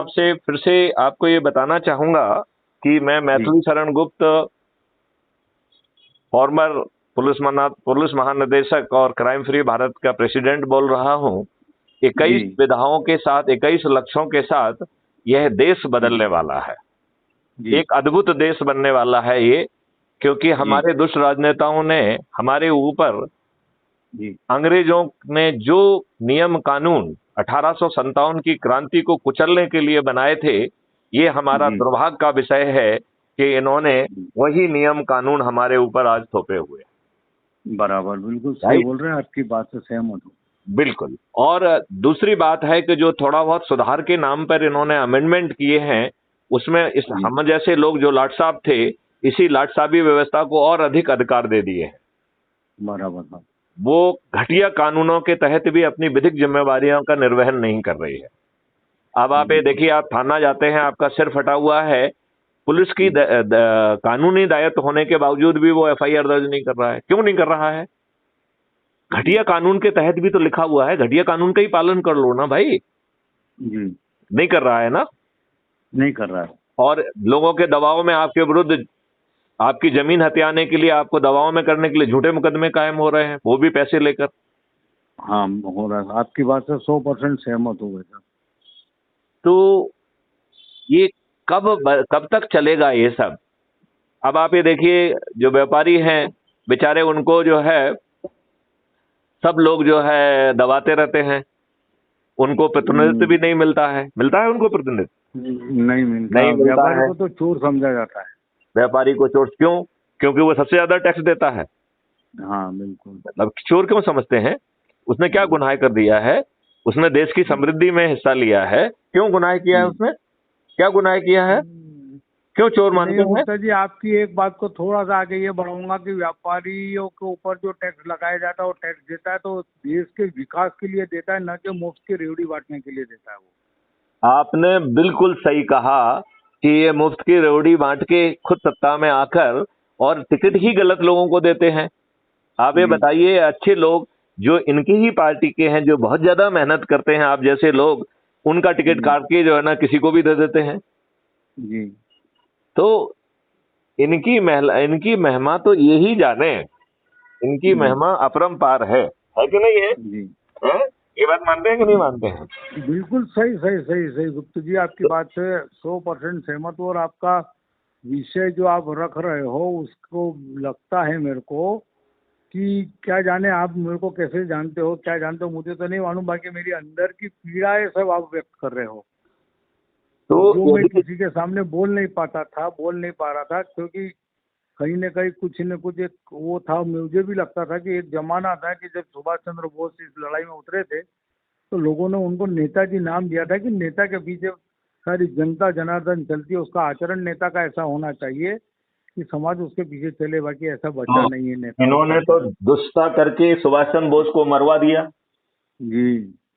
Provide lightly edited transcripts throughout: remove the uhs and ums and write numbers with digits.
आपसे फिर से आपको ये बताना चाहूंगा कि मैं जी मैथिली शरण गुप्त, फॉर्मर पुलिस महानिदेशक और क्राइम फ्री भारत का प्रेसिडेंट बोल रहा हूँ। 21 जी विधाओं के साथ, 21 लक्ष्यों के साथ यह देश जी बदलने वाला है। जी एक अद्भुत देश बनने वाला है ये, क्योंकि जी हमारे दुष्ट राजनेताओं ने हमारे ऊपर, जी अंग्रेजों ने जो नियम कानून 1857 की क्रांति को कुचलने के लिए बनाए थे, ये हमारा जी दुर्भाग्य का विषय है कि इन्होंने जी वही नियम कानून हमारे ऊपर आज थोपे हुए। बराबर, बिल्कुल सही राइट। बोल रहे हैं, आपकी बात से सहमत हूँ। बिल्कुल। और दूसरी बात है कि जो थोड़ा बहुत सुधार के नाम पर इन्होंने अमेंडमेंट किए हैं, उसमें इस जी हम जैसे लोग जो लाट साहब थे, इसी लाट साहबी व्यवस्था को और अधिक अधिकार दे दिए हैं। बराबर। हाँ वो घटिया कानूनों के तहत भी अपनी विधिक जिम्मेवारियों का निर्वहन नहीं कर रही है। अब आप ये जी देखिए, आप थाना जाते हैं, आपका सिर फटा हुआ है, पुलिस की कानूनी दायित्व होने के बावजूद भी वो एफआईआर दर्ज नहीं कर रहा है। क्यों नहीं कर रहा है? जी घटिया कानून के तहत भी तो लिखा हुआ है, घटिया कानून का ही पालन कर लो ना भाई। जी नहीं कर रहा है ना। नहीं कर रहा है। और लोगों के दबाव में आपके विरुद्ध, आपकी जमीन हथियाने के लिए, आपको दबाव में करने के लिए झूठे मुकदमे कायम हो रहे हैं, वो भी पैसे लेकर। हाँ हो रहा है, आपकी बात से 100% सहमत हो गए सर। तो ये कब तक चलेगा ये सब? अब आप ये देखिए, जो व्यापारी हैं बेचारे, उनको जो है सब लोग जो है दबाते रहते हैं, उनको प्रतिनिधित्व भी नहीं मिलता है। मिलता है उनको प्रतिनिधित्व? नहीं मिलता, नहीं मिलता व्यापारी है। को तो चोर समझा जाता है। व्यापारी को चोर क्यों? क्योंकि वो सबसे ज्यादा टैक्स देता है। हाँ बिल्कुल। मतलब चोर क्यों समझते हैं? उसने क्या गुनाह कर दिया है? उसने देश की समृद्धि में हिस्सा लिया है। क्यों गुनाह किया है उसने? क्या गुनाह किया है? क्यों चोर नहीं मानते हैं? गुप्ता जी, आपकी एक बात को थोड़ा सा आगे ये बढ़ाऊंगा कि व्यापारियों के ऊपर जो टैक्स लगाया जाता है, वो टैक्स देता है तो देश के विकास के लिए देता है, न कि मुफ्त की रेवड़ी बांटने के लिए देता है वो। आपने बिल्कुल सही कहा कि ये मुफ्त की रेवड़ी बांट के खुद सत्ता में आकर और टिकट ही गलत लोगों को देते हैं। आप ये जी बताइए, अच्छे लोग जो इनकी ही पार्टी के हैं, जो बहुत ज्यादा मेहनत करते हैं, आप जैसे लोग, उनका टिकट जी काट के जो है ना किसी को भी दे देते हैं। जी तो इनकी महिमा तो ये ही जाने। इनकी जी महिमा अपरंपार है कि नहीं है? जी हैं? ये बात मानते हैं कि नहीं मानते हैं? बिल्कुल सही सही सही सही गुप्ता जी, आपकी बात से 100% सहमत हूँ। और आपका विषय जो आप रख रहे हो, उसको लगता है मेरे को कि क्या जाने आप मेरे को कैसे जानते हो, क्या जानते हो मुझे तो नहीं मालूम, बाकी मेरी अंदर की पीड़ाएं सब आप व्यक्त कर रहे हो, तो जो मैं यदि किसी के सामने बोल नहीं पाता था, बोल नहीं पा रहा था, क्योंकि कहीं न कहीं कुछ न कुछ एक वो था। मुझे भी लगता था कि एक जमाना था कि जब सुभाष चंद्र बोस इस लड़ाई में उतरे थे, तो लोगों ने उनको नेताजी नाम दिया था कि नेता के पीछे सारी जनता जनार्दन चलती है, उसका आचरण नेता का ऐसा होना चाहिए कि समाज उसके पीछे चले, बाकी ऐसा बचा तो नहीं है नेताओं का इन्होंने तो आचरण। दुष्टता करके सुभाष चंद्र बोस को मरवा दिया। जी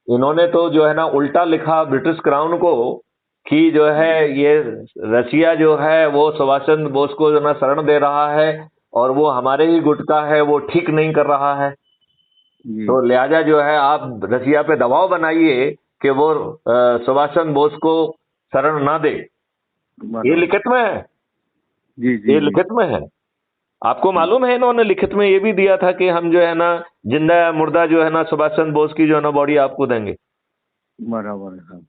इन्होंने तो जो है ना उल्टा लिखा ब्रिटिश क्राउन को कि जो है ये रसिया जो है वो सुभाष चंद्र बोस को जो ना शरण दे रहा है, और वो हमारे ही गुट का है, वो ठीक नहीं कर रहा है। जी तो लिहाजा जो है आप रसिया पे दबाव बनाइए कि वो सुभाष चंद्र बोस को शरण ना दे। ये बराबर। लिखित में है। जी जी ये जी लिखित में है। आपको जी मालूम है, इन्होंने लिखित में ये भी दिया था कि हम जो है ना जिंदा या मुर्दा जो है ना सुभाष चंद्र बोस की जो है ना बॉडी आपको देंगे। बराबर है साहब।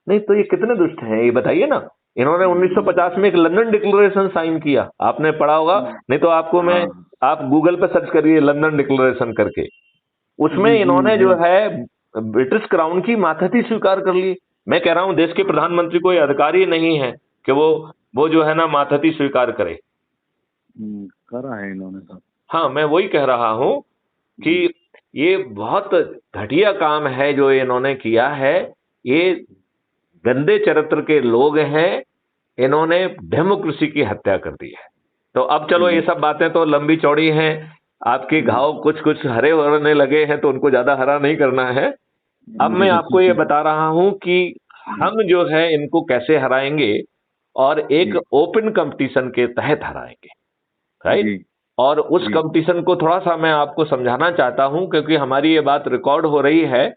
नहीं तो ये कितने दुष्ट हैं ये बताइए ना। इन्होंने 1950 में एक लंदन डिक्लेरेशन साइन किया, आपने पढ़ा होगा। नहीं तो आपको मैं, हाँ आप गूगल पे सर्च करिए लंदन डिक्लेरेशन करके। उसमें जी जी इन्होंने है। जो है ब्रिटिश क्राउन की मातहती स्वीकार कर ली। मैं कह रहा हूं देश के प्रधानमंत्री को ये अधिकार ही नहीं है कि वो जो है ना मातहती स्वीकार करे। करा है इन्होंने साहब। हाँ, मैं वही कह रहा हूं कि जी ये बहुत घटिया काम है जो इन्होंने किया है। ये गंदे चरित्र के लोग हैं। इन्होंने डेमोक्रेसी की हत्या कर दी है। तो अब चलो, ये जी सब बातें तो लंबी चौड़ी हैं। आपके जी घाव कुछ कुछ हरे होने लगे हैं तो उनको ज्यादा हरा नहीं करना है। अब मैं आपको ये जी बता रहा हूं कि हम जो है इनको कैसे हराएंगे, और एक जी ओपन कंपटीशन के तहत हराएंगे। राइट। जी और उस जी कंपटीशन को थोड़ा सा मैं आपको समझाना चाहता हूं, क्योंकि हमारी ये बात रिकॉर्ड हो रही है,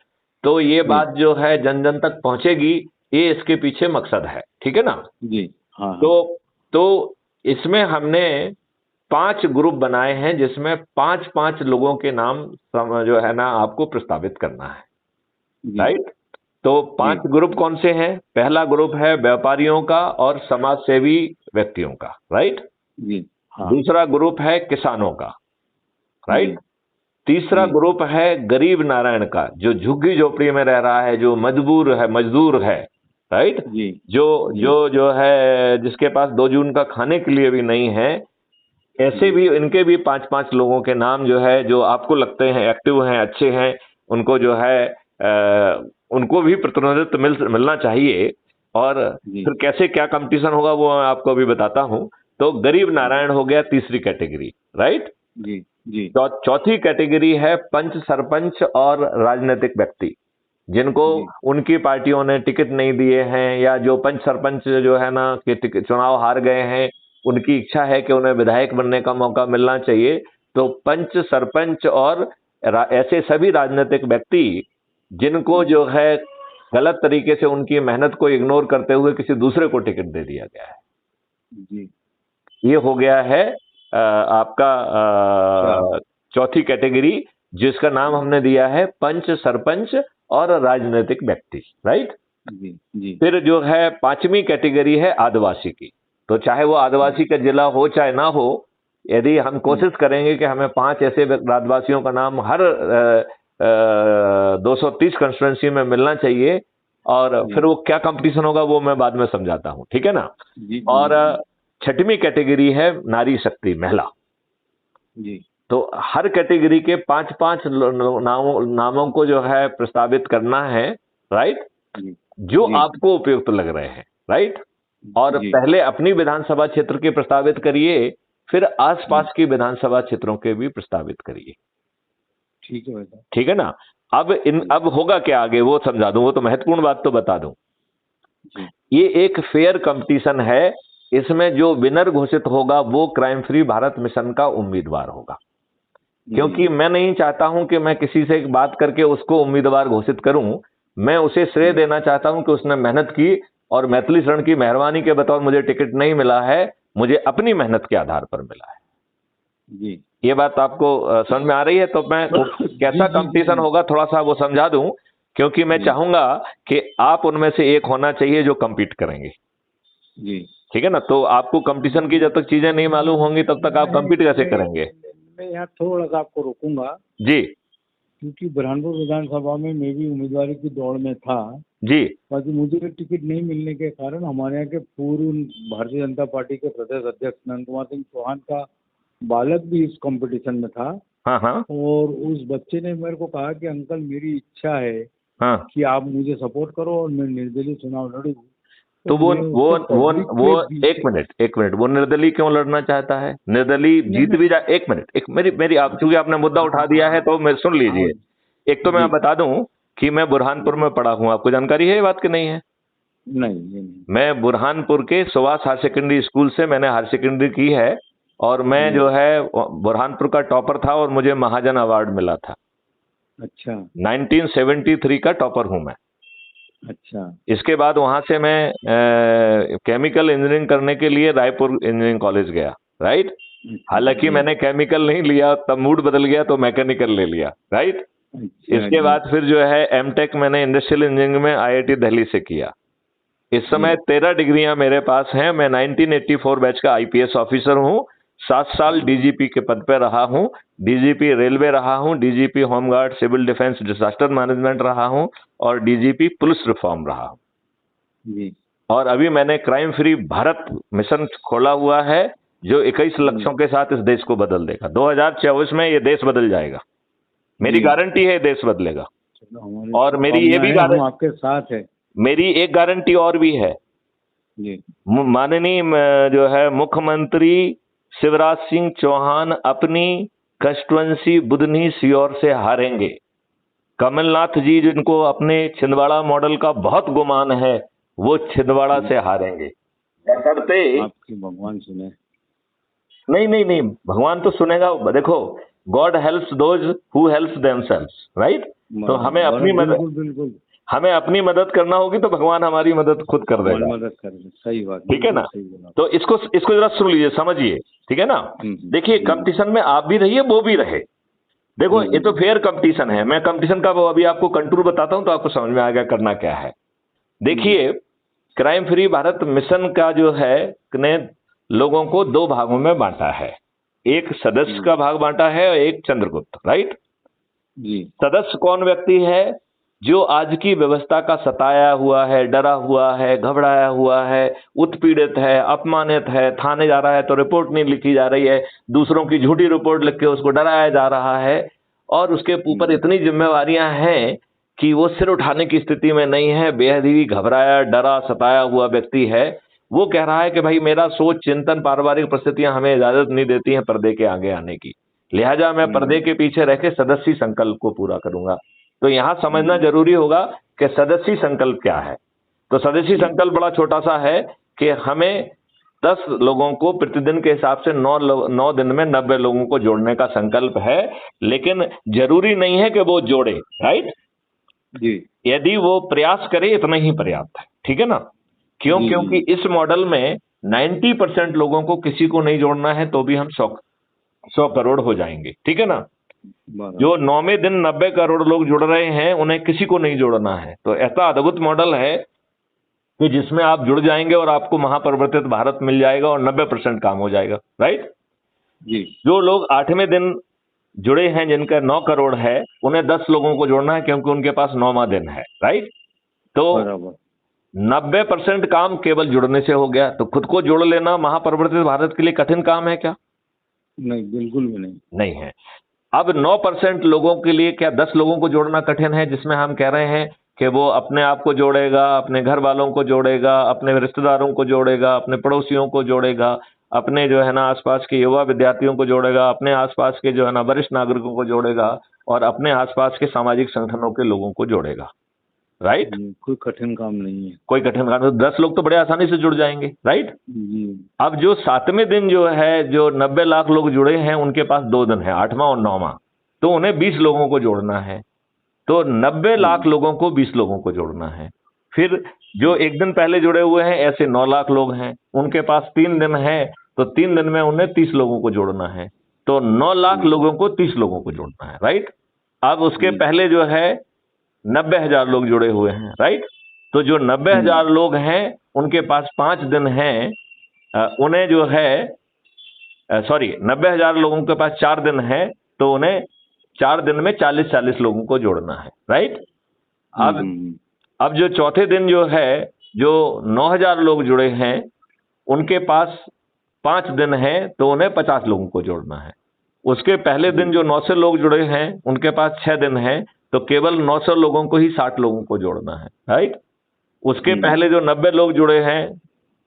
तो ये जी बात जो है जन जन तक पहुंचेगी। ये इसके पीछे मकसद है, ठीक है ना। जी हाँ हाँ, तो इसमें हमने 5 ग्रुप बनाए हैं, जिसमें 5-5 लोगों के नाम जो है ना आपको प्रस्तावित करना है, जी राइट। तो 5 ग्रुप कौन से हैं? पहला ग्रुप है व्यापारियों का और समाज सेवी व्यक्तियों का, राइट। जी हाँ दूसरा ग्रुप है किसानों का, राइट। जी तीसरा जी ग्रुप है गरीब नारायण का, जो झुग्गी झोपड़ी में रह रहा है, जो मजदूर है, राइट। जी जो जी जो जो है जिसके पास 2 जून का खाने के लिए भी नहीं है, ऐसे भी इनके भी 5-5 लोगों के नाम जो है, जो आपको लगते हैं एक्टिव हैं, अच्छे हैं, उनको जो है उनको भी प्रतिनिधित्व मिलना चाहिए। और जी फिर कैसे क्या कंपटीशन होगा वो मैं आपको अभी बताता हूं। तो गरीब नारायण हो गया तीसरी कैटेगरी, राइट। जी जी चौथी कैटेगरी है पंच सरपंच और राजनीतिक व्यक्ति, जिनको जी उनकी पार्टियों ने टिकट नहीं दिए हैं, या जो पंच सरपंच जो है ना कि चुनाव हार गए हैं, उनकी इच्छा है कि उन्हें विधायक बनने का मौका मिलना चाहिए। तो पंच सरपंच और ऐसे सभी राजनीतिक व्यक्ति जिनको जो है गलत तरीके से उनकी मेहनत को इग्नोर करते हुए किसी दूसरे को टिकट दे दिया गया है, जी ये हो गया है आपका अच्छा, चौथी कैटेगरी, जिसका नाम हमने दिया है पंच सरपंच और राजनीतिक व्यक्ति, राइट। जी जी फिर जो है 5वीं कैटेगरी है आदिवासी की। तो चाहे वो आदिवासी का जिला हो चाहे ना हो, यदि हम कोशिश करेंगे कि हमें 5 ऐसे आदिवासियों का नाम हर 230 कंस्टिट्यूंसी में मिलना चाहिए, और जी फिर वो क्या कंपटीशन होगा वो मैं बाद में समझाता हूं, ठीक है ना। जी और जी 6वीं कैटेगरी है नारी शक्ति, महिला। जी तो हर कैटेगरी के 5-5 नामों को जो है प्रस्तावित करना है, राइट, जी जो जी आपको उपयुक्त लग रहे हैं, राइट। और जी पहले अपनी विधानसभा क्षेत्र के प्रस्तावित करिए, फिर आसपास की विधानसभा क्षेत्रों के भी प्रस्तावित करिए, ठीक है भाई साहब। ठीक है ना। अब होगा क्या आगे वो समझा दूं, वो तो महत्वपूर्ण बात तो बता दूं। जी ये एक फेयर कंपटीशन है, इसमें जो विनर घोषित होगा वो क्राइम फ्री भारत मिशन का उम्मीदवार होगा। क्योंकि मैं नहीं चाहता हूं कि मैं किसी से बात करके उसको उम्मीदवार घोषित करूं, मैं उसे श्रेय देना चाहता हूं कि उसने मेहनत की, और मैथिली शरण की मेहरबानी के बतौर मुझे टिकट नहीं मिला है, मुझे अपनी मेहनत के आधार पर मिला है। जी ये बात आपको समझ में आ रही है? तो मैं कैसा कंपटीशन होगा थोड़ा सा वो समझा दूं, क्योंकि मैं जी चाहूंगा कि आप उनमें से एक होना चाहिए जो compete करेंगे, जी ठीक है ना। तो आपको कंपटीशन की जब तक चीजें नहीं मालूम होंगी तब तक आप compete कैसे करेंगे? मैं यहाँ थोड़ा सा आपको रोकूंगा, जी क्योंकि बुरहानपुर विधानसभा में मैं भी उम्मीदवारी की दौड़ में था। जी बाकी मुझे टिकट नहीं मिलने के कारण हमारे यहाँ के पूर्व भारतीय जनता पार्टी के प्रदेश अध्यक्ष नंद कुमार सिंह चौहान का बालक भी इस कंपटीशन में था। हाँ हाँ और उस बच्चे ने मेरे को कहा कि अंकल मेरी इच्छा है हाँ। कि आप मुझे सपोर्ट करो और मैं निर्दलीय चुनाव लड़ूं। तो वो मैं वो उसको वो पब्लिक वो के बीच एक मिनट, वो निर्दलीय क्यों लड़ना चाहता है? निर्दलीय जीत भी जा, एक मिनट, एक मेरी आप चूंकि आपने मुद्दा उठा दिया है तो मैं सुन हाँ लीजिए। एक तो मैं जी आप बता दूं कि मैं बुरहानपुर में पढ़ा हूं, आपको जानकारी है ये बात की नहीं है? नहीं ये नहीं मैं बुरहानपुर के सुभाष हायर सेकेंडरी स्कूल से मैंने हायर सेकेंडरी की है, और मैं जो है बुरहानपुर का टॉपर था और मुझे महाजन अवार्ड मिला था। अच्छा 1973 का टॉपर हूं मैं। अच्छा इसके बाद वहां से मैं केमिकल इंजीनियरिंग करने के लिए रायपुर इंजीनियरिंग कॉलेज गया, राइट। हालांकि जी, मैंने केमिकल नहीं लिया, तब मूड बदल गया तो मैकेनिकल ले लिया, राइट। अच्छा इसके जी बाद फिर जो है एमटेक मैंने इंडस्ट्रियल इंजीनियरिंग में आईआईटी दिल्ली से किया। इस समय 13 डिग्रियां मेरे पास हैं। मैं 1984 बैच का आईपीएस ऑफिसर हूं। 7 साल डीजीपी के पद पर रहा हूं, डीजीपी रेलवे रहा हूं, DGP home guard civil defence disaster management रहा हूं, और डीजीपी पुलिस रिफॉर्म रहा हूं। जी और अभी मैंने क्राइम फ्री भारत मिशन खोला हुआ है, जो 21 लक्ष्यों के साथ इस देश को बदल देगा। 2024 में ये देश बदल जाएगा, मेरी जी। गारंटी है, देश बदलेगा। चलो, हमारी और मेरी ये भी शुभकामनाएं, हम आपके साथ है मेरी एक गारंटी और भी है। जी माननीय जो है मुख्यमंत्री शिवराज सिंह चौहान अपनी कंस्टिट्युएंसी बुधनी सीहोर से हारेंगे। कमलनाथ जी जिनको अपने छिंदवाड़ा मॉडल का बहुत गुमान है, वो छिंदवाड़ा से हारेंगे। बशर्ते आपकी भगवान सुने। नहीं नहीं नहीं, भगवान तो सुनेगा। देखो, God helps those who helps themselves, right. तो हमें अपनी बिल्कुल बिल्कुल हमें अपनी मदद करना होगी तो भगवान हमारी मदद खुद कर भगवान देगा। मदद कर दे, सही बात, ठीक है ना? सही बोला। तो इसको जरा सुन लीजिए, समझिए, ठीक है ना? देखिए, कंपटीशन में आप भी रहिए, वो भी रहे। देखो, ये तो फेयर कंपटीशन है। मैं कंपटीशन का वो अभी आपको कंटूर बताता हूं तो आपको समझ में आ गया करना क्या है। देखिए, क्राइम फ्री भारत मिशन का जो है ने लोगों को दो भागों में बांटा है। एक सदस्य का भाग बांटा है और एक चंद्रगुप्त, राइट? जी। सदस्य कौन व्यक्ति है? जो आज की व्यवस्था का सताया हुआ है, डरा हुआ है, घबराया हुआ है, उत्पीड़ित है, अपमानित है, थाने जा रहा है तो रिपोर्ट नहीं लिखी जा रही है, दूसरों की झूठी रिपोर्ट लिख के उसको डराया जा रहा है, और उसके ऊपर इतनी जिम्मेवारियां हैं कि वो सिर उठाने की स्थिति में नहीं है, बेहद ही घबराया, डरा, सताया हुआ व्यक्ति है। वो कह रहा है कि भाई मेरा सोच, चिंतन, पारिवारिक परिस्थितियां हमें इजाजत नहीं देती हैं पर्दे के आगे आने की, लिहाजा मैं पर्दे के पीछे रह के सदस्य संकल्प को पूरा करूंगा। तो यहां समझना जरूरी होगा कि सदस्य संकल्प क्या है। तो सदस्य संकल्प बड़ा छोटा सा है कि हमें 10 लोगों को प्रतिदिन के हिसाब से 9 दिन में 90 लोगों को जोड़ने का संकल्प है, लेकिन जरूरी नहीं है कि वो जोड़े, राइट? जी। यदि वो प्रयास करे इतना ही पर्याप्त है, ठीक है ना? क्यों? क्योंकि इस मॉडल में 90% लोगों को किसी को नहीं जोड़ना है तो भी हम 100 करोड़ हो जाएंगे, ठीक है ना? जो 9वें दिन 90 करोड़ लोग जुड़ रहे हैं उन्हें किसी को नहीं जोड़ना है। तो ऐसा अद्भुत मॉडल है कि जिसमें आप जुड़ जाएंगे और आपको महापरिवर्तित भारत मिल जाएगा और 90% काम हो जाएगा, राइट? जी। जो लोग 8वें दिन जुड़े हैं, जिनका 9 करोड़ है, उन्हें 10 लोगों को जोड़ना है क्योंकि उनके पास 9वां दिन है, राइट? तो 90% काम केवल जुड़ने से हो गया। तो खुद को जोड़ लेना महापरिवर्तित भारत के लिए कठिन काम है क्या? नहीं, बिल्कुल भी नहीं। नहीं है। अब 9% लोगों के लिए क्या 10 लोगों को जोड़ना कठिन है, जिसमें हम कह रहे हैं कि वो अपने आप को जोड़ेगा, अपने घर वालों को जोड़ेगा, अपने रिश्तेदारों को जोड़ेगा, अपने पड़ोसियों को जोड़ेगा, अपने जो है ना आसपास के युवा विद्यार्थियों को जोड़ेगा, अपने आसपास के जो है ना वरिष्ठ नागरिकों को जोड़ेगा और अपने आसपास के सामाजिक संगठनों के लोगों को जोड़ेगा, राइट? कोई कठिन काम नहीं है। कोई कठिन काम नहीं। 10 लोग तो बड़े आसानी से जुड़ जाएंगे, राइट? अब जो 7वें दिन जो है, जो 90 लाख लोग जुड़े हैं, उनके पास 2 दिन है, 8वां और 9वां, तो उन्हें 20 लोगों को जोड़ना है। तो 90 लाख लोगों को 20 लोगों को जोड़ना है। फिर जो एक दिन पहले जुड़े हुए हैं, ऐसे 9 लाख लोग हैं, उनके पास 3 दिन है, तो 3 दिन में उन्हें 30 लोगों को जोड़ना है। तो 9 लाख लोगों को 30 लोगों को जोड़ना है, राइट? अब उसके पहले जो है 90,000 लोग जुड़े हुए हैं, राइट? तो जो 90,000 लोग हैं उनके पास 5 दिन हैं, उन्हें जो है 90,000 लोगों के पास 4 दिन है, तो उन्हें 4 दिन में 40-40 लोगों को जोड़ना है, राइट? अब जो चौथे दिन जो है, जो 9,000 लोग जुड़े हैं उनके पास 5 दिन है, तो उन्हें 50 लोगों को जोड़ना है। उसके पहले दिन जो 900 लोग जुड़े हैं उनके पास 6 दिन है, तो केवल 900 लोगों को ही 60 लोगों को जोड़ना है, राइट? उसके पहले जो 90 लोग जुड़े हैं,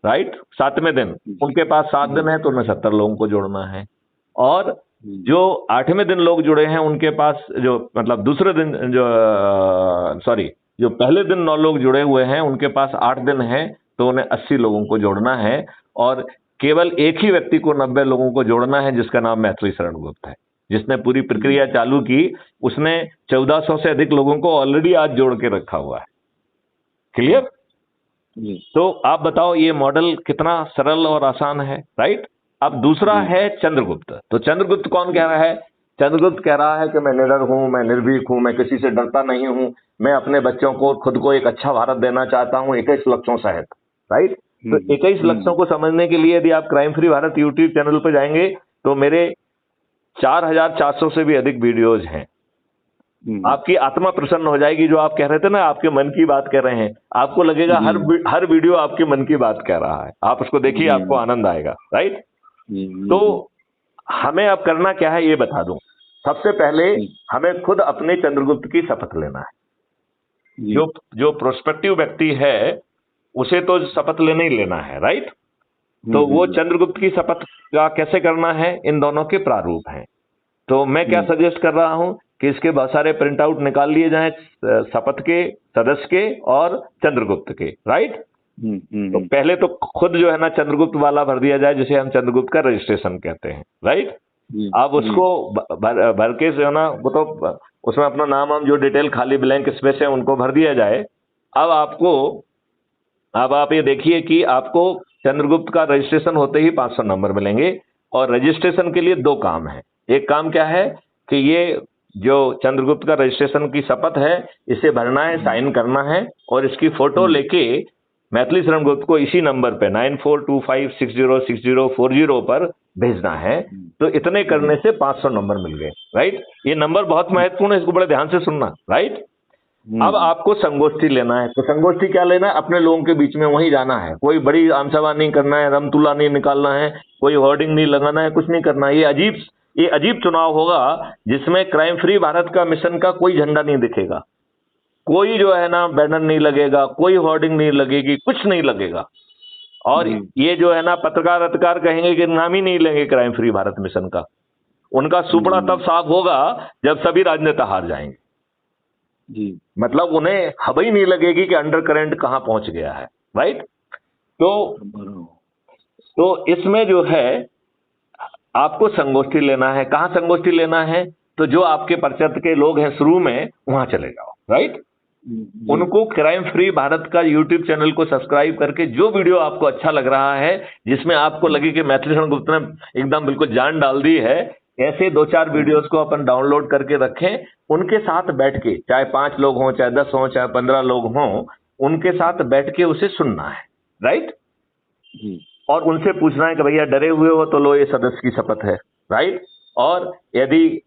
राइट, 7वें दिन, उनके पास 7 दिन है, तो उन्हें 70 लोगों को जोड़ना है। और जो 8वें दिन लोग जुड़े हैं उनके पास जो मतलब दूसरे दिन जो पहले दिन 9 लोग जुड़े हुए हैं उनके पास 8 दिन है, तो उन्हें 80 लोगों को जोड़ना है। और केवल एक ही व्यक्ति को 90 लोगों को जोड़ना है, जिसका नाम मैथिली शरण गुप्त है, जिसने पूरी प्रक्रिया चालू की। उसने 1400 से अधिक लोगों को ऑलरेडी आज जोड़ के रखा हुआ है। क्लियर? तो आप बताओ ये मॉडल कितना सरल और आसान है, राइट? अब दूसरा है चंद्रगुप्त। तो चंद्रगुप्त कौन कह रहा है? चंद्रगुप्त कह रहा है कि मैं निडर हूं, मैं निर्भीक हूं, मैं किसी से डरता नहीं हूं, मैं अपने बच्चों को, खुद को एक अच्छा भारत देना चाहता हूं 21 लक्ष्यों सहित, राइट? तो 21 लक्ष्यों को समझने के लिए यदि आप crime free Bharat YouTube channel पर जाएंगे तो मेरे 4,400 से भी अधिक वीडियोज हैं। आपकी आत्मा प्रसन्न हो जाएगी। जो आप कह रहे थे ना, आपके मन की बात कह रहे हैं, आपको लगेगा हर वीडियो आपके मन की बात कह रहा है। आप उसको देखिए, आपको आनंद आएगा, राइट? तो हमें अब करना क्या है ये बता दूं। सबसे पहले हमें खुद अपने चंद्रगुप्त की शपथ लेना है। जो प्रोस्पेक्टिव व्यक्ति है उसे तो शपथ लेना ही लेना है, राइट? तो वो चंद्रगुप्त की शपथ का कैसे करना है, इन दोनों के प्रारूप हैं। तो मैं क्या सजेस्ट कर रहा हूं कि इसके बहुत सारे प्रिंट आउट निकाल लिए जाएं, शपथ के, सदस्य के और चंद्रगुप्त के, राइट? तो पहले तो खुद जो है ना चंद्रगुप्त वाला भर दिया जाए, जिसे हम चंद्रगुप्त का रजिस्ट्रेशन कहते हैं, राइट? अब उसको भर के जो है ना, वो तो उसमें अपना नाम जो डिटेल खाली ब्लैंक स्पेस है उनको भर दिया जाए। अब आप ये देखिए कि आपको चंद्रगुप्त का रजिस्ट्रेशन होते ही 500 नंबर मिलेंगे। और रजिस्ट्रेशन के लिए दो काम है। एक काम क्या है कि ये जो चंद्रगुप्त का रजिस्ट्रेशन की शपथ है इसे भरना है, साइन करना है और इसकी फोटो लेके मैथिली शरण गुप्त को इसी नंबर पे 9425606040 पर भेजना है। तो इतने करने से 500 नंबर मिल गए। राइट, ये नंबर बहुत महत्वपूर्ण है, इसको बड़े ध्यान से सुनना। राइट, अब आपको संगोष्ठी लेना है। तो संगोष्ठी क्या लेना है? अपने लोगों के बीच में वहीं जाना है, कोई बड़ी आमसभा नहीं करना है, रमतुल्ला नहीं निकालना है, कोई होर्डिंग नहीं लगाना है, कुछ नहीं करना है। ये अजीब चुनाव होगा जिसमें क्राइम फ्री भारत का मिशन का कोई झंडा नहीं दिखेगा, कोई जो है ना बैनर नहीं लगेगा, कोई होर्डिंग नहीं लगेगी, कुछ नहीं लगेगा। और ये जो है ना पत्रकार कहेंगे कि नाम ही नहीं लेंगे क्राइम फ्री भारत मिशन का। उनका सुपड़ा तब साफ होगा जब सभी राजनेता हार जाएंगे जी। मतलब उन्हें हवा ही नहीं लगेगी कि अंडर करंट कहां पहुंच गया है। राइट, तो इसमें जो है आपको संगोष्ठी लेना है। कहां संगोष्ठी लेना है? तो जो आपके परिषद के लोग हैं शुरू में वहां चले जाओ। राइट, उनको क्राइम फ्री भारत का यूट्यूब चैनल को सब्सक्राइब करके जो वीडियो आपको अच्छा लग रहा है, जिसमें आपको लगे कि मैथिली शरण गुप्त ने एकदम बिल्कुल जान डाल दी है, ऐसे 2-4 वीडियोस को अपन डाउनलोड करके रखें। उनके साथ बैठ के, चाहे 5 लोग हों, चाहे 10 हों, चाहे 15 लोग हों, उनके साथ बैठ के उसे सुनना है। राइट, और उनसे पूछना है कि भैया डरे हुए हो तो लो, ये सदस्य की शपथ है। राइट, और यदि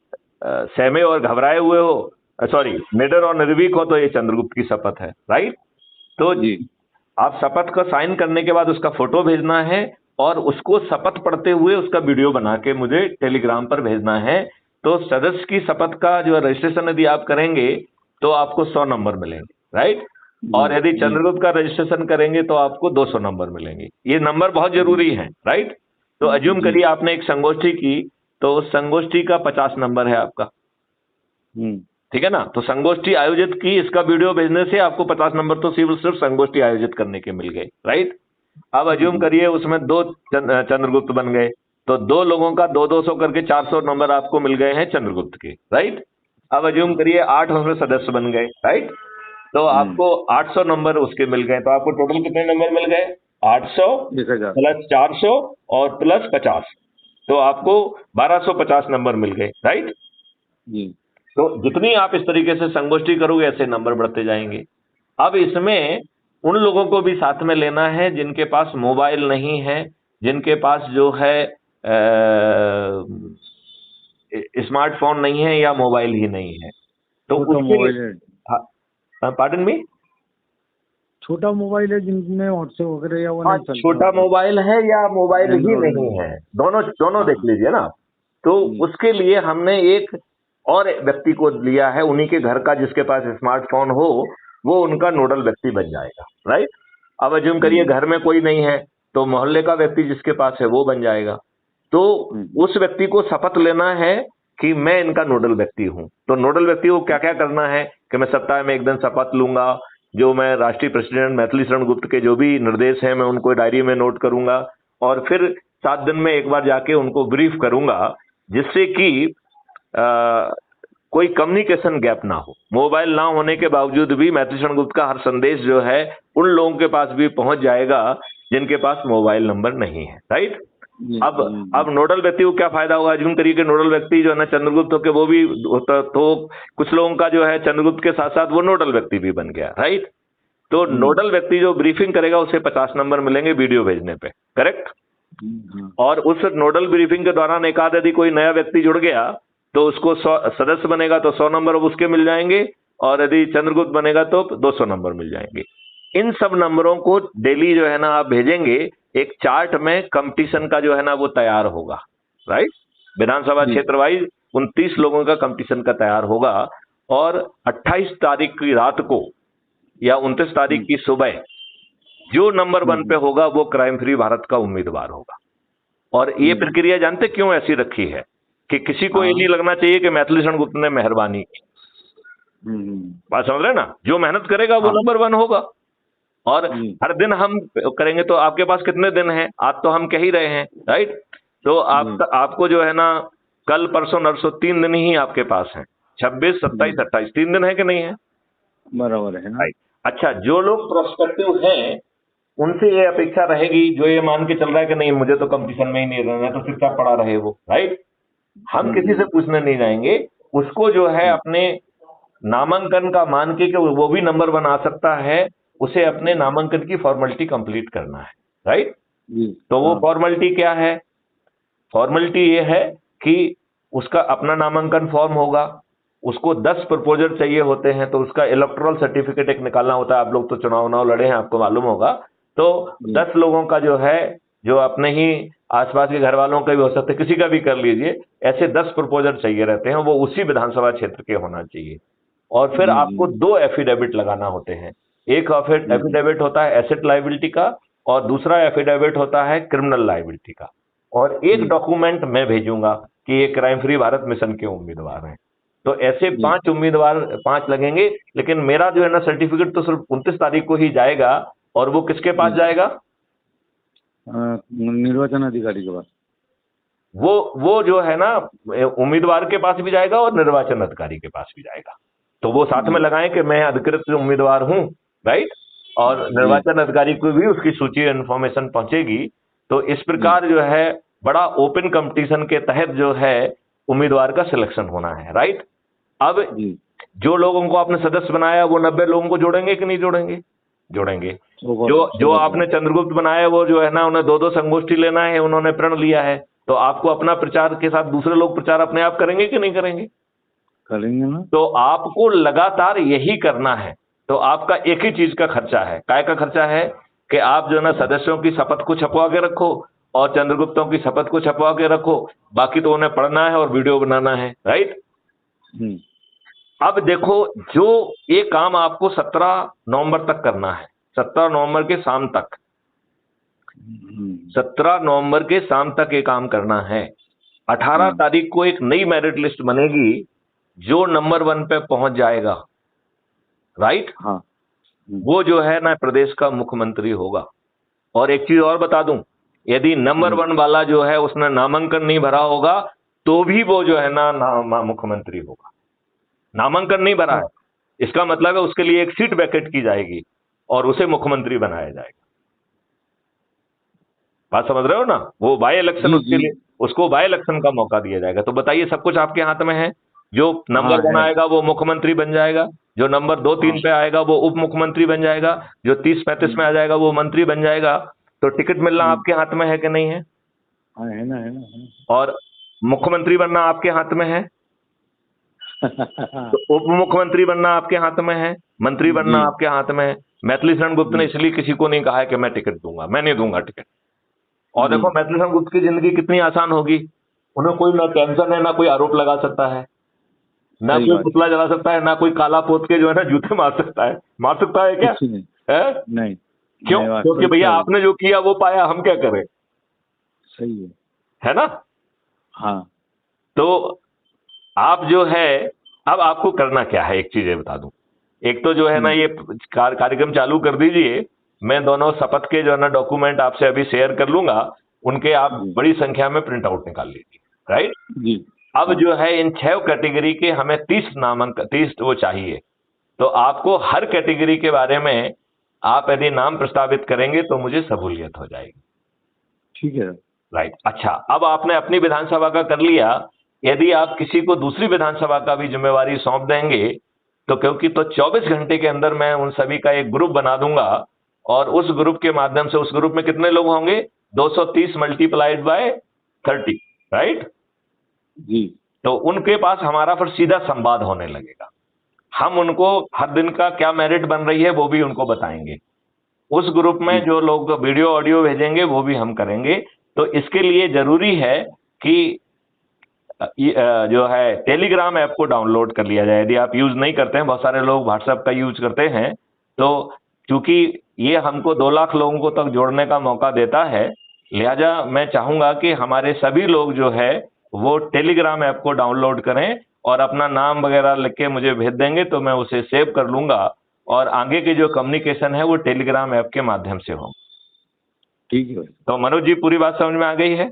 सहमे और घबराए हुए हो, सॉरी निडर और निर्भीक हो, तो ये चंद्रगुप्त की शपथ है। राइट, तो जी आप शपथ का साइन करने के बाद उसका फोटो भेजना है और उसको शपथ पढ़ते हुए उसका वीडियो बना के मुझे टेलीग्राम पर भेजना है। तो सदस्य की शपथ का जो रजिस्ट्रेशन यदि आप करेंगे तो आपको 100 नंबर मिलेंगे। राइट, और यदि चंद्रगुप्त का रजिस्ट्रेशन करेंगे तो आपको 200 नंबर मिलेंगे। ये नंबर बहुत जरूरी है। राइट, तो अज्यूम करिए आपने एक संगोष्ठी की, तो उस संगोष्ठी का 50 नंबर है आपका। ठीक है ना? तो संगोष्ठी आयोजित की, इसका वीडियो भेजने से आपको 50 नंबर तो सिर्फ संगोष्ठी आयोजित करने के मिल गए। राइट, अब अज्यूम करिए उसमें 2 चंद्रगुप्त बन गए, तो 2 लोगों का 200 करके 400 नंबर आपको मिल गए हैं चंद्रगुप्त के। राइट, अब अज्यूम करिए 8 उसमें सदस्य बन गए। राइट, तो आपको 800 नंबर उसके मिल गए। तो आपको टोटल कितने नंबर मिल गए? 800 प्लस 400 और प्लस 50, तो आपको 1250 नंबर मिल गए। राइट, तो जितनी आप इस तरीके से संगोष्ठी करोगे ऐसे नंबर बढ़ते जाएंगे। अब इसमें उन लोगों को भी साथ में लेना है जिनके पास मोबाइल नहीं है, जिनके पास जो है स्मार्टफोन नहीं है या मोबाइल ही नहीं है। तो उसके लिए पार्डन में छोटा मोबाइल है जिनमें व्हाट्सएप वगैरह या वो नहीं चलता, छोटा मोबाइल है या मोबाइल ही नहीं है, दोनों देख लीजिए ना। तो उसके लिए हमने एक और व्यक्ति को लिया है, उन्हीं के घर का जिसके पास स्मार्टफोन हो वो उनका नोडल व्यक्ति बन जाएगा। राइट, अब अज्यूम करिए घर में कोई नहीं है तो मोहल्ले का व्यक्ति जिसके पास है वो बन जाएगा। तो उस व्यक्ति को शपथ लेना है कि मैं इनका नोडल व्यक्ति हूं। तो नोडल व्यक्ति को क्या क्या करना है कि मैं सप्ताह में एक दिन शपथ लूंगा, जो मैं राष्ट्रीय प्रेसिडेंट मैथिली शरण गुप्त के जो भी निर्देश हैं मैं उनको डायरी में नोट करूंगा और फिर 7 दिन में एक बार जाके उनको ब्रीफ करूंगा, जिससे कि कोई कम्युनिकेशन गैप ना हो। मोबाइल ना होने के बावजूद भी मैथिली शरण गुप्त का हर संदेश जो है उन लोगों के पास भी पहुंच जाएगा जिनके पास मोबाइल नंबर नहीं है। राइट, अब नोडल व्यक्ति को क्या फायदा होगा? अज्यूम करिए कि नोडल व्यक्ति जो है ना चंद्रगुप्त होकर वो भी होता, तो कुछ लोगों का जो है चंद्रगुप्त के साथ साथ वो नोडल व्यक्ति भी बन गया। राइट, तो नोडल व्यक्ति जो ब्रीफिंग करेगा उसे 50 नंबर मिलेंगे वीडियो भेजने पे। करेक्ट, और उस नोडल ब्रीफिंग के दौरान एक आध यदि कोई नया व्यक्ति जुड़ गया तो उसको 100 सदस्य बनेगा तो 100 नंबर उसके मिल जाएंगे, और यदि चंद्रगुप्त बनेगा तो 200 नंबर मिल जाएंगे। इन सब नंबरों को डेली जो है ना आप भेजेंगे, एक चार्ट में कंपटीशन का जो है ना वो तैयार होगा। राइट, विधानसभा क्षेत्र वाइज 29 लोगों का कंपटीशन का तैयार होगा, और 28 तारीख की रात को या 29 तारीख की सुबह जो नंबर 1 पे होगा वो क्राइम फ्री भारत का उम्मीदवार होगा। और ये प्रक्रिया जानते क्यों ऐसी रखी है कि किसी को ये नहीं लगना चाहिए कि मैथिली शरण गुप्त ने मेहरबानी की। बात समझ रहे ना? जो मेहनत करेगा वो नंबर 1 होगा। और हर दिन हम करेंगे तो आपके पास कितने दिन हैं? आज तो हम कह ही रहे हैं। राइट, तो आपको जो है ना कल परसों नरसों 3 दिन ही आपके पास हैं। 26, 27, 28 3 दिन है कि नहीं है? बराबर है ना। राइट। अच्छा, जो लोग प्रोस्पेक्टिव हैं उनसे ये अपेक्षा रहेगी, जो ये मान के चल रहा है कि नहीं मुझे तो कंपटीशन में ही नहीं रहना है, तो चुपचाप पड़ा रहे वो, राइट। हम किसी से पूछने नहीं जाएंगे, उसको जो है अपने नामांकन का मान के कि वो भी नंबर बना सकता है, उसे अपने नामांकन की फॉर्मेलिटी कंप्लीट करना है, राइट। जी। तो वो हाँ। फॉर्मेलिटी क्या है? फॉर्मेलिटी ये है कि उसका अपना नामांकन फॉर्म होगा, उसको 10 प्रपोजल चाहिए होते हैं, तो उसका इलेक्टोरल सर्टिफिकेट एक निकालना होता है। आप लोग तो चुनाव लड़े हैं, आपको मालूम होगा। तो 10 लोगों का जो है, जो अपने ही आसपास के घर वालों का भी हो सकता है, किसी का भी कर लीजिए, ऐसे 10 प्रपोजल चाहिए रहते हैं, वो उसी विधानसभा क्षेत्र के होना चाहिए। और फिर आपको 2 एफिडेविट लगाना होते हैं। एक एफिडेविट होता है एसेट लायबिलिटी का, और दूसरा एफिडेविट होता है क्रिमिनल लायबिलिटी का। और एक डॉक्यूमेंट मैं भेजूंगा कि ये क्राइम फ्री भारत मिशन के उम्मीदवार हैं। तो ऐसे 5 उम्मीदवार, 5 लगेंगे। लेकिन मेरा जो है ना सर्टिफिकेट तो सिर्फ 29 तारीख को ही जाएगा, और वो किसके पास जाएगा? निर्वाचन अधिकारी के पास। वो जो है ना उम्मीदवार के पास भी जाएगा और निर्वाचन अधिकारी के पास भी जाएगा। तो वो साथ में लगाएं कि मैं अधिकृत उम्मीदवार हूं, राइट। और निर्वाचन अधिकारी को भी उसकी सूची इंफॉर्मेशन पहुंचेगी। तो इस प्रकार जो है बड़ा ओपन कंपटीशन के तहत जो है उम्मीदवार का सिलेक्शन होना है, राइट। अब जो लोगों को आपने सदस्य बनाया वो 90 लोगों को जोड़ेंगे कि नहीं जोड़ेंगे? जोड़ेंगे। जो आपने चंद्रगुप्त बनाया वो जो है ना, उन्हें 2-2 संगोष्ठी लेना है, उन्होंने प्रण लिया है, तो आपको अपना प्रचार के साथ दूसरे लोग प्रचार अपने आप करेंगे कि नहीं करेंगे? करेंगे ना। तो आपको लगातार यही करना है। तो आपका एक ही चीज का खर्चा है। काय का खर्चा है? कि आप जो है ना सदस्यों की शपथ को छपवा के रखो, और चंद्रगुप्तों की शपथ को छपवा के रखो, बाकी तो उन्हें पढ़ना है और वीडियो बनाना है, राइट। अब देखो, जो ये काम आपको 17 नवंबर तक करना है, 17 नवंबर के शाम तक, 17 नवंबर के शाम तक ये काम करना है। 18 तारीख को एक नई मेरिट लिस्ट बनेगी, जो नंबर 1 पे पहुंच जाएगा, राइट। हाँ। वो जो है ना प्रदेश का मुख्यमंत्री होगा। और एक चीज और बता दूं, यदि नंबर 1 वाला जो है उसने नामांकन नहीं भरा होगा, तो भी वो जो है ना मुख्यमंत्री होगा। नामांकन नहीं भरा है, इसका मतलब है उसके लिए एक सीट वैकेट की जाएगी और उसे मुख्यमंत्री बनाया जाएगा। बात समझ रहे हो ना? वो बाय इलेक्शन, उसके लिए उसको बाय इलेक्शन का मौका दिया जाएगा। तो बताइए, सब कुछ आपके हाथ में है। जो नंबर 1 आएगा वो मुख्यमंत्री बन जाएगा, जो नंबर 2, 3 पे आएगा वो उप मुख्यमंत्री बन जाएगा, जो 30, 35 में आ जाएगा वो मंत्री बन जाएगा। तो टिकट मिलना आपके हाथ में है कि नहीं है? है ना, है ना। और मुख्यमंत्री बनना आपके हाथ में है, तो उप मुख्यमंत्री बनना आपके हाथ में है, मंत्री बनना आपके हाथ में है। मैथिली शरण गुप्त ने इसलिए किसी को नहीं कहा है कि मैं टिकट दूंगा, मैं नहीं दूंगा टिकट। और देखो मैथिली शरण गुप्त की जिंदगी कितनी आसान होगी। उन्हें कोई ना टेंशन है, ना कोई आरोप लगा सकता है, ना कोई पुतला जला सकता है, ना कोई काला पोत के जो है ना जूते मार सकता है। मार सकता है क्या? नहीं। क्यों? क्योंकि भैया आपने जो किया वो पाया, हम क्या करें? सही है ना? हाँ। तो आप जो है, अब आपको करना क्या है, एक चीज ये बता दूं। एक तो जो है ना ये कार्यक्रम चालू कर दीजिए। मैं दोनों शपथ के जो है ना डॉक्यूमेंट आपसे अभी शेयर कर लूंगा, उनके आप बड़ी संख्या में प्रिंट आउट निकाल लीजिए, राइट जी। अब जो है इन 6 कैटेगरी के हमें 30 नामांकन, 30 वो चाहिए। तो आपको हर कैटेगरी के बारे में आप यदि नाम प्रस्तावित करेंगे तो मुझे सहूलियत हो जाएगी। ठीक है, राइट। अच्छा, अब आपने अपनी विधानसभा का कर लिया। यदि आप किसी को दूसरी विधानसभा का भी जिम्मेवारी सौंप देंगे तो क्योंकि तो 24 घंटे के अंदर मैं उन सभी का एक ग्रुप बना दूंगा, और उस ग्रुप के माध्यम से, उस ग्रुप में कितने लोग होंगे? 230 मल्टीप्लाइड बाय 30, राइट जी। तो उनके पास हमारा फिर सीधा संवाद होने लगेगा। हम उनको हर दिन का क्या मेरिट बन रही है वो भी उनको बताएंगे। उस ग्रुप में जो लोग वीडियो ऑडियो भेजेंगे वो भी हम करेंगे। तो इसके लिए जरूरी है कि जो है टेलीग्राम ऐप को डाउनलोड कर लिया जाए। यदि आप यूज नहीं करते हैं, बहुत सारे लोग व्हाट्सएप का यूज करते हैं, तो क्योंकि ये हमको 2 लाख लोगों को तक जोड़ने का मौका देता है, लिहाजा मैं चाहूंगा कि हमारे सभी लोग जो है वो टेलीग्राम ऐप को डाउनलोड करें और अपना नाम वगैरह लिख के मुझे भेज देंगे तो मैं उसे सेव कर लूंगा, और आगे की जो कम्युनिकेशन है वो टेलीग्राम ऐप के माध्यम से हो। ठीक है। तो मनोज जी, पूरी बात समझ में आ गई है?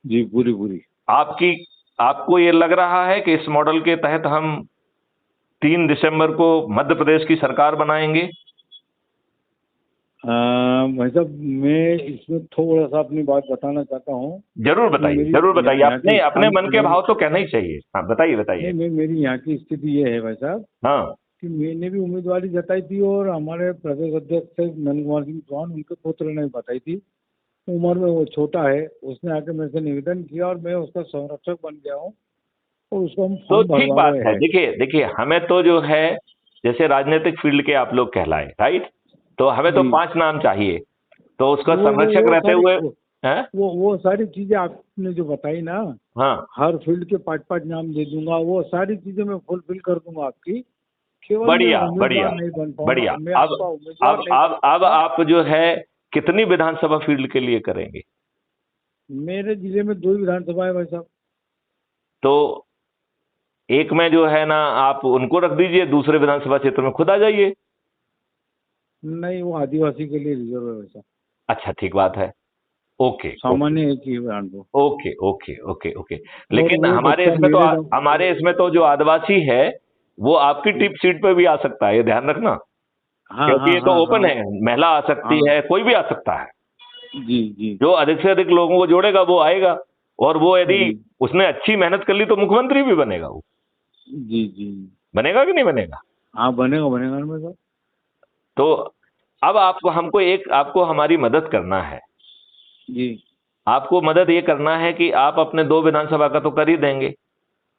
जी, पूरी। आपकी आपको ये लग रहा है कि इस मॉडल के तहत हम 3 दिसंबर को मध्य प्रदेश की सरकार बनाएंगे? भाई साहब, मैं इसमें थोड़ा सा अपनी बात बताना चाहता हूँ। जरूर बताइए, मेरी जरूर बताइए। यहाँ अपने की अपने मन के मेरी भाव तो कहना ही चाहिए। हाँ, बताइए बताइए। मेरी यहाँ की स्थिति ये है भाई साहब हाँ, कि मैंने भी उम्मीदवारी जताई थी और हमारे प्रदेश अध्यक्ष नंद कुमार सिंह चौहान, उनके पुत्र ने बताई थी। उम्र में वो छोटा है, उसने आके मेरे से निवेदन किया और मैं उसका संरक्षक बन गया हूँ और उसको हम तो फॉर्म ठीक भरवा बात रहे है। हैं। देखिए देखिए, हमें तो जो है, जैसे राजनीतिक फील्ड के आप लोग कहलाए, राइट, तो हमें तो जी। 5 नाम चाहिए, तो उसका वो संरक्षक वो रहते सारी हुए हैं। वो सारी चीजें आपने जो बताई ना, हाँ, हर फील्ड के 5-5 नाम दे दूंगा, वो सारी चीजें मैं फुलफिल कर दूंगा आपकी। केवल मैं बढ़िया बढ़िया उम्मीदवार नहीं बन पाऊंगा, बढ़िया। मैं अब आपका उम्मीदवार नहीं बन अब पाऊंगा। आप जो है कितनी विधानसभा फील्ड के लिए करेंगे? मेरे जिले में 2 विधानसभा है भाई साहब। तो एक में जो है ना, आप उनको रख दीजिए, दूसरे विधानसभा क्षेत्र में खुद आ जाइए। नहीं, वो आदिवासी के लिए रिजर्व है भाई साहब। अच्छा, ठीक बात है। ओके ओके सामान्य एक ही ब्रांड को। Okay okay okay okay. और लेकिन वो हमारे बच्चा इसमें तो मेरे जो आदिवासी है, वो आपकी टिप सीट पे भी आ सकता है, ये ध्यान रखना। हाँ क्योंकि हाँ ये तो हाँ हाँ ओपन है, महिला आ सकती हाँ। है, कोई भी आ सकता है। जी जी जो अधिक से अधिक लोगों को जोड़ेगा वो आएगा। और वो यदि जी उसने अच्छी मेहनत कर ली तो मुख्यमंत्री भी बनेगा। वो जी जी। बनेगा कि नहीं बनेगा? हाँ, बनेगा बनेगा ना भाई साहब। तो अब आपको हमारी मदद करना है। जी आपको मदद ये करना है कि आप अपने 2 विधानसभा का तो कर ही देंगे,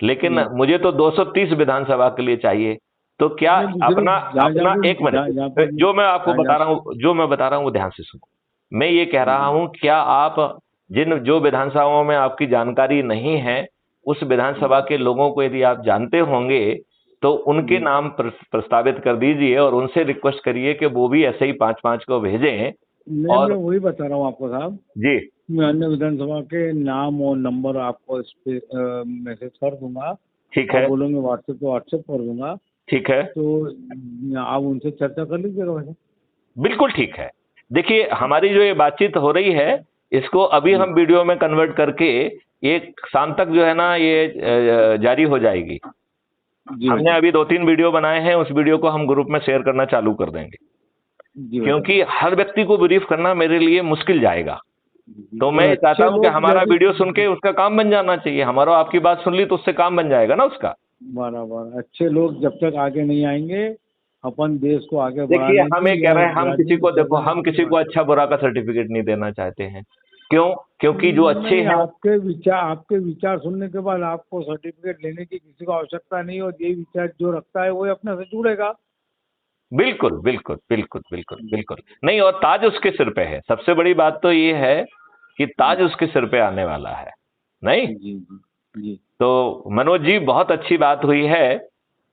लेकिन जी। मुझे तो 230 विधानसभा के लिए चाहिए। तो क्या नहीं, दूसरे अपना जहाँ जहाँ अपना पे एक मिनट, जहाँ पे जो मैं आपको जहाँ जहाँ बता रहा हूँ, जो मैं बता रहा हूँ वो ध्यान से सुनो। मैं ये कह रहा जी हूँ, क्या आप जो विधानसभाओं में आपकी जानकारी नहीं है, उस विधानसभा के लोगों को यदि आप जानते होंगे तो उनके जी। नाम प्रस्तावित कर दीजिए और उनसे रिक्वेस्ट करिए कि वो भी ऐसे ही 5-5 को भेजें। मैं और वही बता रहा हूँ आपको साहब। जी, मैं अन्य विधानसभा के नाम और नंबर आपको इस पे मैसेज कर दूंगा। ठीक आप है, बोलोगे व्हाट्सएप तो व्हाट्सएप कर दूंगा। ठीक है, तो आप उनसे चर्चा कर लीजिएगा वैसे। बिल्कुल ठीक है। देखिए, हमारी जो ये बातचीत हो रही है, इसको अभी जी हम वीडियो में कन्वर्ट करके एक शाम तक जो है ना, ये जारी हो जाएगी। जी भाई हमने साहब। अभी 2-3 वीडियो बनाए हैं, उस वीडियो को हम ग्रुप में शेयर करना चालू कर देंगे। जी भाई साहब। क्योंकि हर व्यक्ति को ब्रीफ करना मेरे लिए मुश्किल जाएगा। जी, तो और मैं चाहता अच्छे हूं कि लोग हमारा यदि वीडियो सुन के उसका काम बन जाना चाहिए। हमारा आपकी बात सुन ली तो उससे काम बन जाएगा ना उसका। बराबर, अच्छे लोग जब तक आगे नहीं आएंगे अपन देश को आगे देखिए, बढ़ाने हम ये की कह या रहे हैं, राजनीति करने हम की किसी को बात अच्छा बुरा का सर्टिफिकेट नहीं देना चाहते हैं। क्यों? क्योंकि जो अच्छे नहीं। हैं, आपके विचार सुनने के बाद आपको सर्टिफिकेट लेने की किसी को आवश्यकता नहीं, और ये विचार जो रखता है वो अपने से जुड़ेगा। बिल्कुल बिल्कुल बिल्कुल बिल्कुल बिल्कुल नहीं। और ताज उसके सिर पे है। सबसे बड़ी बात तो ये है कि ताज उसके सिर पे आने वाला है, नहीं? जी जी जी तो मनोज जी, बहुत अच्छी बात हुई है।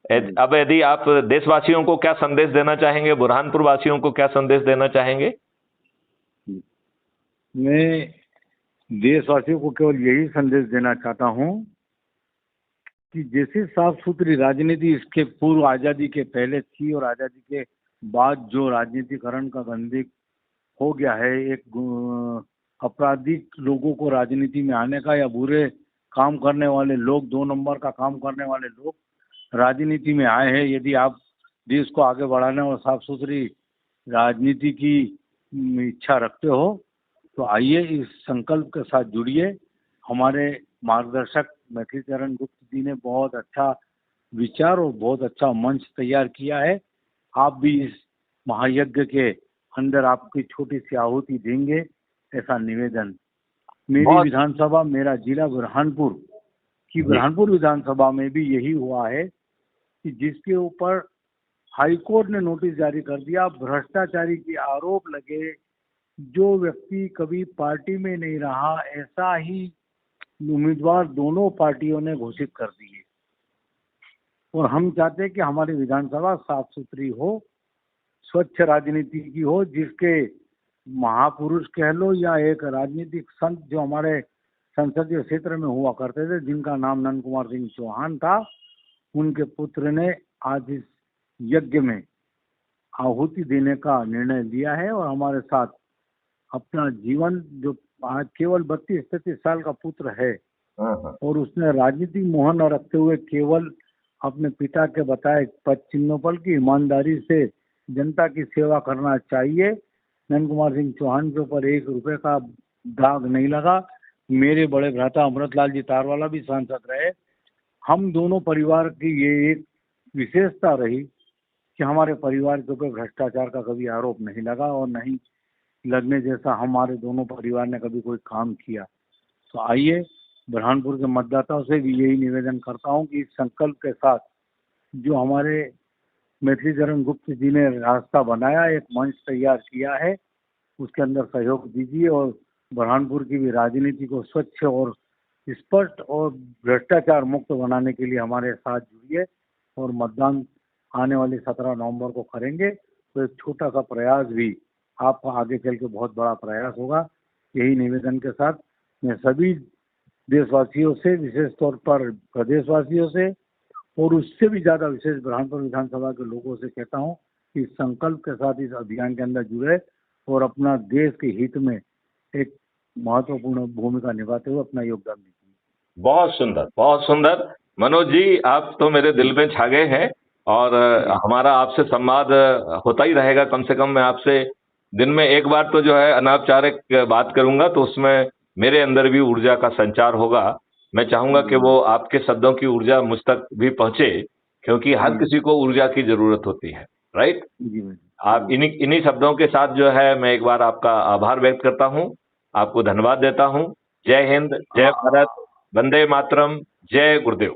जी। अब यदि आप देशवासियों को क्या संदेश देना चाहेंगे, बुरहानपुर वासियों को क्या संदेश देना चाहेंगे? मैं देशवासियों को केवल यही संदेश देना चाहता हूँ कि जैसे साफ सुथरी राजनीति इसके पूर्व आज़ादी के पहले थी और आज़ादी के बाद जो राजनीतिकरण का गंदगी हो गया है, एक आपराधिक लोगों को राजनीति में आने का, या बुरे काम करने वाले लोग, 2 नंबर का काम करने वाले लोग राजनीति में आए हैं। यदि आप देश को आगे बढ़ाने और साफ सुथरी राजनीति की इच्छा रखते हो तो आइए, इस संकल्प के साथ जुड़िए। हमारे मार्गदर्शक मैथिली चरण गुप्त जी ने बहुत अच्छा विचार और बहुत अच्छा मंच तैयार किया है। आप भी इस महायज्ञ के अंदर आपकी छोटी सी आहुति देंगे, ऐसा निवेदन। मेरी बहुत विधानसभा, मेरा जिला बुरहानपुर की जी, बुरहानपुर विधानसभा में भी यही हुआ है कि जिसके ऊपर हाईकोर्ट ने नोटिस जारी कर दिया, भ्रष्टाचारी की आरोप लगे, जो व्यक्ति कभी पार्टी में नहीं रहा, ऐसा ही उम्मीदवार दोनों पार्टियों ने घोषित कर दिए। और हम चाहते हैं कि हमारी विधानसभा साफ सुथरी हो, स्वच्छ राजनीति की हो, जिसके महापुरुष कह लो या एक राजनीतिक संत जो हमारे संसदीय क्षेत्र में हुआ करते थे, जिनका नाम नंद कुमार सिंह चौहान था, उनके पुत्र ने आज इस यज्ञ में आहुति देने का निर्णय लिया है और हमारे साथ अपना जीवन, जो आज केवल 32-33 साल का पुत्र है, और उसने राजनीतिक मोह न रखते हुए केवल अपने पिता के बताए पद चिन्हों पर की ईमानदारी से जनता की सेवा करना चाहिए। नंद कुमार सिंह चौहान के ऊपर 1 रुपए का दाग नहीं लगा। मेरे बड़े भ्राता अमृतलाल जी तारवाला भी सांसद रहे। हम दोनों परिवार की ये एक विशेषता रही कि हमारे परिवार के ऊपर भ्रष्टाचार का कभी आरोप नहीं लगा और नहीं लगने जैसा हमारे दोनों परिवार ने कभी कोई काम किया। तो आइए बुरहानपुर के मतदाताओं से भी यही निवेदन करता हूं कि इस संकल्प के साथ जो हमारे मैथिलीचरण गुप्त जी ने रास्ता बनाया, एक मंच तैयार किया है, उसके अंदर सहयोग दीजिए और बुरहानपुर की भी राजनीति को स्वच्छ और स्पष्ट और भ्रष्टाचार मुक्त बनाने के लिए हमारे साथ जुड़िए और मतदान आने वाली 17 नवंबर को करेंगे। तो एक छोटा सा प्रयास भी आपका आगे चल के बहुत बड़ा प्रयास होगा। यही निवेदन के साथ मैं सभी देशवासियों से, विशेष तौर पर प्रदेशवासियों से और उससे भी ज़्यादा विशेष बुरहानपुर विधानसभा के लोगों से कहता हूं कि इस संकल्प के साथ इस अभियान के अंदर जुड़े और अपना देश के हित में एक महत्वपूर्ण भूमिका निभाते हुए अपना योगदान दीजिए। बहुत सुंदर, बहुत सुंदर। मनोज जी, आप तो मेरे दिल में छा गए हैं और हमारा आपसे संवाद होता ही रहेगा। कम से कम मैं आपसे दिन में एक बार तो जो है अनौपचारिक बात करूंगा, तो उसमें मेरे अंदर भी ऊर्जा का संचार होगा। मैं चाहूंगा कि वो आपके शब्दों की ऊर्जा मुझ तक भी पहुंचे, क्योंकि हर किसी को ऊर्जा की जरूरत होती है, राइट? आप इन्हीं शब्दों के साथ जो है मैं एक बार आपका आभार व्यक्त करता हूं, आपको धन्यवाद देता हूं। जय हिंद, जय भारत, वंदे मातरम, जय गुरुदेव।